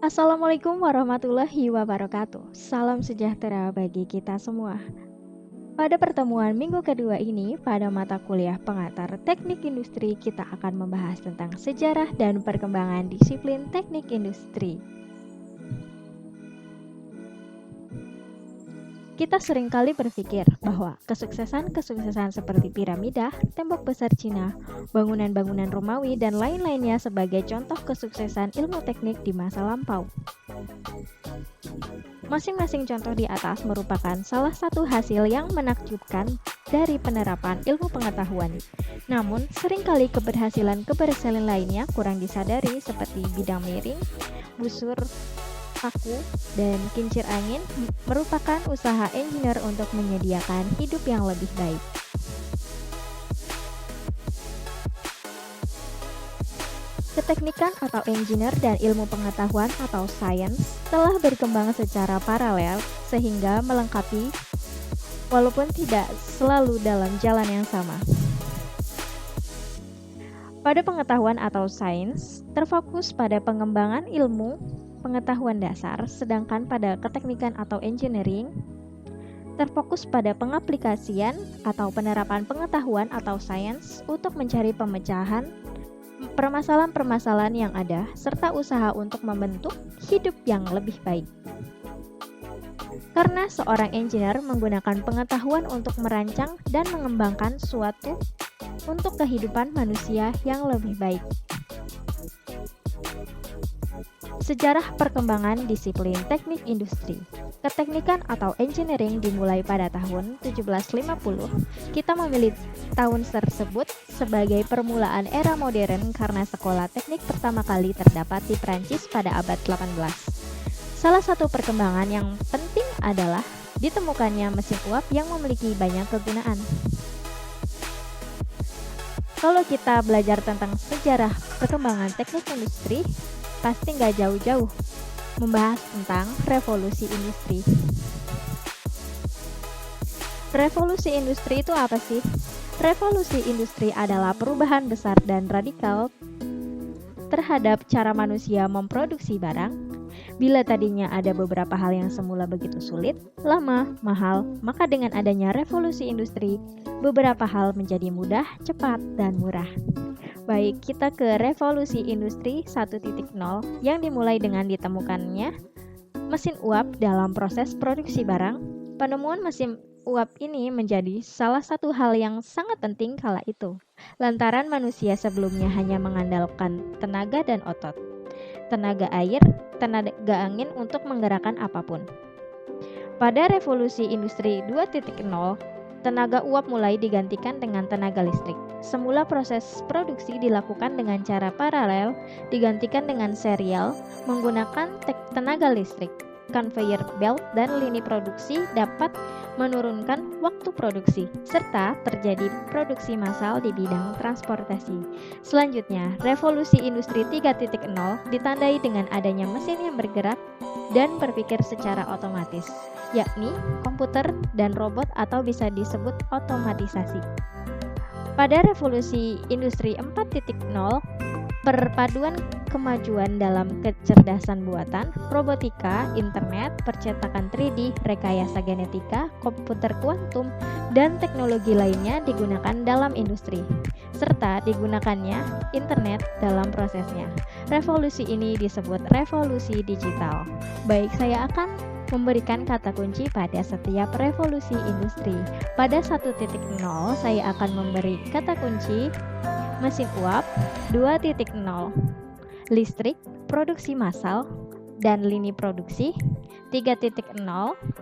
Assalamualaikum warahmatullahi wabarakatuh. Salam sejahtera bagi kita semua. Pada pertemuan minggu kedua ini, pada mata kuliah pengantar teknik industri, kita akan membahas tentang sejarah dan perkembangan disiplin teknik industri. Kita seringkali berpikir bahwa kesuksesan seperti piramida, tembok besar Cina, bangunan-bangunan Romawi, dan lain-lainnya sebagai contoh kesuksesan ilmu teknik di masa lampau. Masing-masing contoh di atas merupakan salah satu hasil yang menakjubkan dari penerapan ilmu pengetahuan. Namun, seringkali keberhasilan lainnya kurang disadari seperti bidang miring, busur, paku, dan kincir angin merupakan usaha engineer untuk menyediakan hidup yang lebih baik. Keteknikan atau engineer dan ilmu pengetahuan atau science telah berkembang secara paralel sehingga melengkapi walaupun tidak selalu dalam jalan yang sama. Pada pengetahuan atau sains terfokus pada pengembangan ilmu pengetahuan dasar, sedangkan pada keteknikan atau engineering terfokus pada pengaplikasian atau penerapan pengetahuan atau sains untuk mencari pemecahan permasalahan-permasalahan yang ada serta usaha untuk membentuk hidup yang lebih baik. Karena seorang engineer menggunakan pengetahuan untuk merancang dan mengembangkan suatu untuk kehidupan manusia yang lebih baik. Sejarah perkembangan disiplin teknik industri. Keteknikan atau engineering dimulai pada tahun 1750. Kita memilih tahun tersebut sebagai permulaan era modern karena sekolah teknik pertama kali terdapat di Prancis pada abad 18. Salah satu perkembangan yang penting adalah ditemukannya mesin uap yang memiliki banyak kegunaan. Kalau kita belajar tentang sejarah perkembangan teknik industri, pasti nggak jauh-jauh membahas tentang revolusi industri. Revolusi industri itu apa sih? Revolusi industri adalah perubahan besar dan radikal terhadap cara manusia memproduksi barang. Bila tadinya ada beberapa hal yang semula begitu sulit, lama, mahal, maka dengan adanya revolusi industri, beberapa hal menjadi mudah, cepat, dan murah. Baik, kita ke revolusi industri 1.0 yang dimulai dengan ditemukannya mesin uap dalam proses produksi barang. Penemuan mesin uap ini menjadi salah satu hal yang sangat penting kala itu, lantaran manusia sebelumnya hanya mengandalkan tenaga dan otot, tenaga air, tenaga angin untuk menggerakkan apapun. Pada revolusi industri 2.0, tenaga uap mulai digantikan dengan tenaga listrik. Semula proses produksi dilakukan dengan cara paralel, digantikan dengan serial menggunakan tenaga listrik. Conveyor belt dan lini produksi dapat menurunkan waktu produksi, serta terjadi produksi massal di bidang transportasi. Selanjutnya, revolusi industri 3.0 ditandai dengan adanya mesin yang bergerak dan berpikir secara otomatis, yakni komputer dan robot atau bisa disebut otomatisasi. Pada revolusi industri 4.0, perpaduan kemajuan dalam kecerdasan buatan, robotika, internet, percetakan 3D, rekayasa genetika, komputer kuantum, dan teknologi lainnya digunakan dalam industri, serta digunakannya internet dalam prosesnya. Revolusi ini disebut revolusi digital. Baik, saya akan memberikan kata kunci pada setiap revolusi industri. Pada 1.0 saya akan memberi kata kunci mesin uap, 2.0 listrik, produksi massal, dan lini produksi, 3.0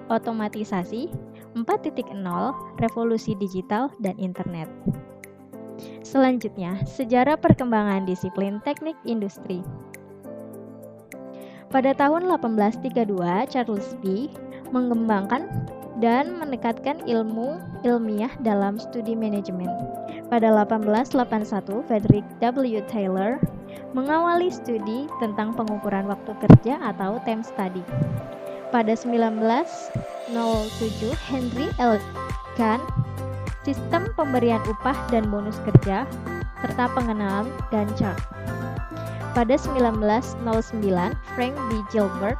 otomatisasi, 4.0 revolusi digital dan internet. Selanjutnya, sejarah perkembangan disiplin teknik industri. Pada tahun 1832, Charles B. mengembangkan dan meningkatkan ilmu ilmiah dalam studi manajemen. Pada 1881, Frederick W. Taylor mengawali studi tentang pengukuran waktu kerja atau time study. Pada 1907, Henry L. Kahn, sistem pemberian upah dan bonus kerja, serta pengenalan Gantt chart. Pada 1909, Frank D. Gilbert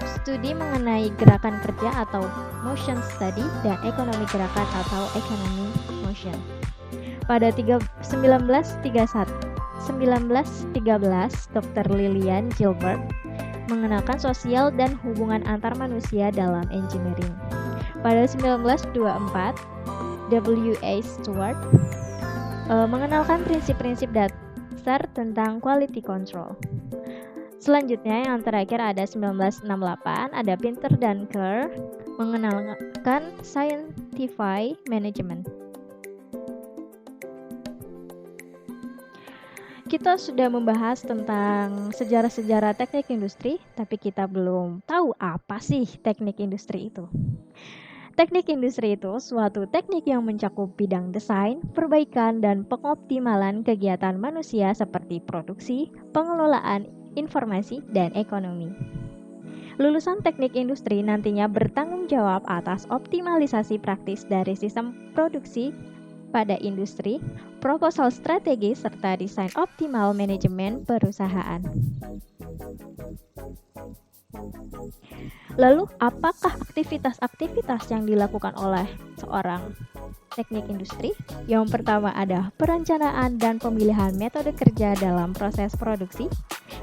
studi mengenai gerakan kerja atau motion study dan ekonomi gerakan atau economy motion. Pada 1913, Dr. Lillian Gilbert mengenalkan sosial dan hubungan antar manusia dalam engineering. Pada 1924, W.A. Stewart mengenalkan prinsip-prinsip dasar tentang quality control. Selanjutnya yang terakhir ada 1968, ada Pinter dan Kerr mengenalkan scientific management. Kita sudah membahas tentang sejarah-sejarah teknik industri, tapi kita belum tahu apa sih teknik industri itu. Teknik industri itu suatu teknik yang mencakup bidang desain, perbaikan, dan pengoptimalan kegiatan manusia seperti produksi, pengelolaan informasi, dan ekonomi. Lulusan teknik industri nantinya bertanggung jawab atas optimalisasi praktis dari sistem produksi pada industri, proposal strategi, serta desain optimal manajemen perusahaan. Lalu, apakah aktivitas-aktivitas yang dilakukan oleh seorang teknik industri? Yang pertama ada perencanaan dan pemilihan metode kerja dalam proses produksi.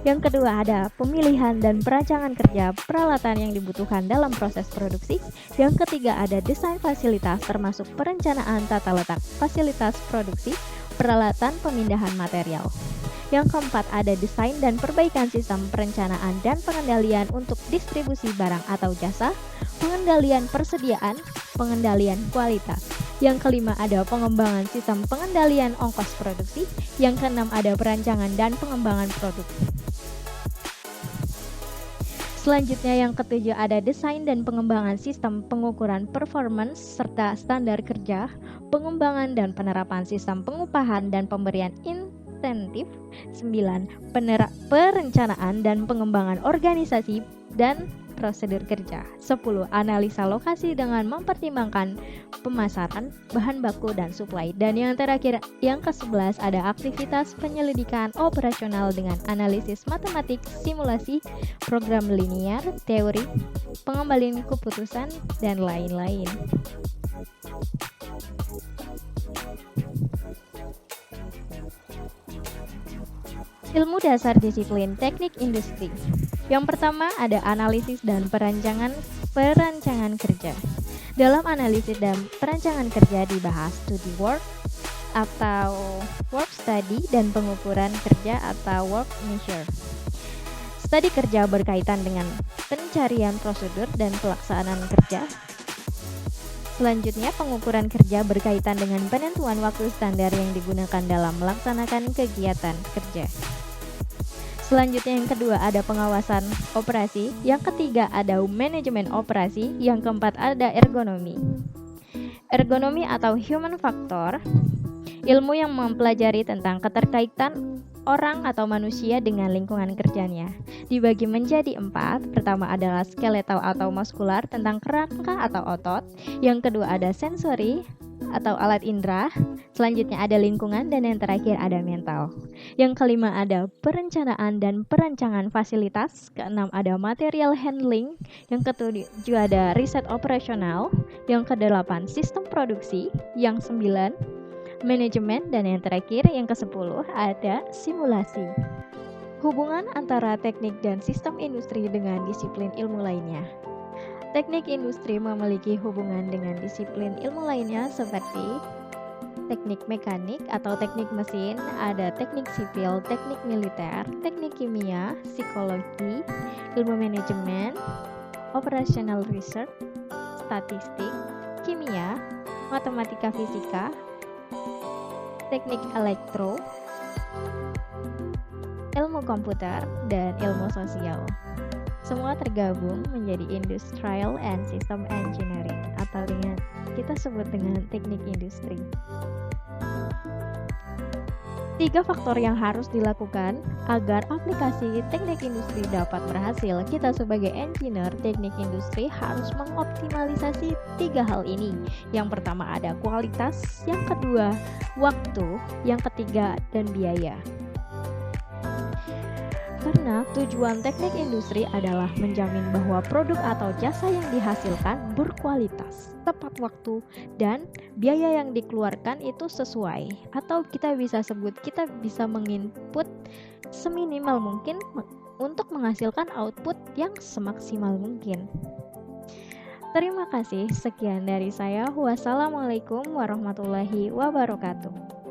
Yang kedua ada pemilihan dan perancangan kerja peralatan yang dibutuhkan dalam proses produksi. Yang ketiga ada desain fasilitas termasuk perencanaan tata letak fasilitas produksi, peralatan pemindahan material. Yang keempat ada desain dan perbaikan sistem perencanaan dan pengendalian untuk distribusi barang atau jasa, pengendalian persediaan, pengendalian kualitas. Yang kelima ada pengembangan sistem pengendalian ongkos produksi. Yang keenam ada perancangan dan pengembangan produk. Selanjutnya yang ketujuh ada desain dan pengembangan sistem pengukuran performance serta standar kerja, pengembangan dan penerapan sistem pengupahan dan pemberian insentif. 9. Perencanaan dan pengembangan organisasi dan prosedur kerja. 10. Analisa lokasi dengan mempertimbangkan pemasaran, bahan baku, dan suplai. Dan yang terakhir, yang ke-11 ada aktivitas penyelidikan operasional dengan analisis matematik, simulasi, program linear, teori, pengembalian keputusan, dan lain-lain. Ilmu dasar disiplin teknik industri. Yang pertama ada analisis dan perancangan kerja. Dalam analisis dan perancangan kerja dibahas studi work atau work study dan pengukuran kerja atau work measure. Studi kerja berkaitan dengan pencarian prosedur dan pelaksanaan kerja. Selanjutnya, pengukuran kerja berkaitan dengan penentuan waktu standar yang digunakan dalam melaksanakan kegiatan kerja. Selanjutnya yang kedua ada pengawasan operasi, yang ketiga ada manajemen operasi, yang keempat ada ergonomi. Ergonomi atau human factor, ilmu yang mempelajari tentang keterkaitan orang atau manusia dengan lingkungan kerjanya. Dibagi menjadi 4. Pertama adalah skeletal atau muskular tentang kerangka atau otot. Yang kedua ada sensori atau alat indera. Selanjutnya ada lingkungan dan yang terakhir ada mental. Yang kelima ada perencanaan dan perancangan fasilitas. Keenam ada material handling. Yang ketujuh ada riset operasional. Yang kedelapan sistem produksi. Yang 9 manajemen, dan yang terakhir yang ke-10 ada simulasi. Hubungan antara teknik dan sistem industri dengan disiplin ilmu lainnya. Teknik industri memiliki hubungan dengan disiplin ilmu lainnya seperti teknik mekanik atau teknik mesin, ada teknik sipil, teknik militer, teknik kimia, psikologi, ilmu manajemen, operational research, statistik, kimia, matematika fisika, teknik elektro, ilmu komputer, dan ilmu sosial. Semua tergabung menjadi Industrial and System Engineering atau dengan kita sebut dengan teknik industri. Tiga faktor yang harus dilakukan agar aplikasi teknik industri dapat berhasil. Kita sebagai engineer teknik industri harus mengoptimalisasi tiga hal ini. Yang pertama ada kualitas, yang kedua waktu, yang ketiga dan biaya. Karena tujuan teknik industri adalah menjamin bahwa produk atau jasa yang dihasilkan berkualitas, tepat waktu, dan biaya yang dikeluarkan itu sesuai. Atau kita bisa menginput seminimal mungkin untuk menghasilkan output yang semaksimal mungkin. Terima kasih, sekian dari saya. Wassalamualaikum warahmatullahi wabarakatuh.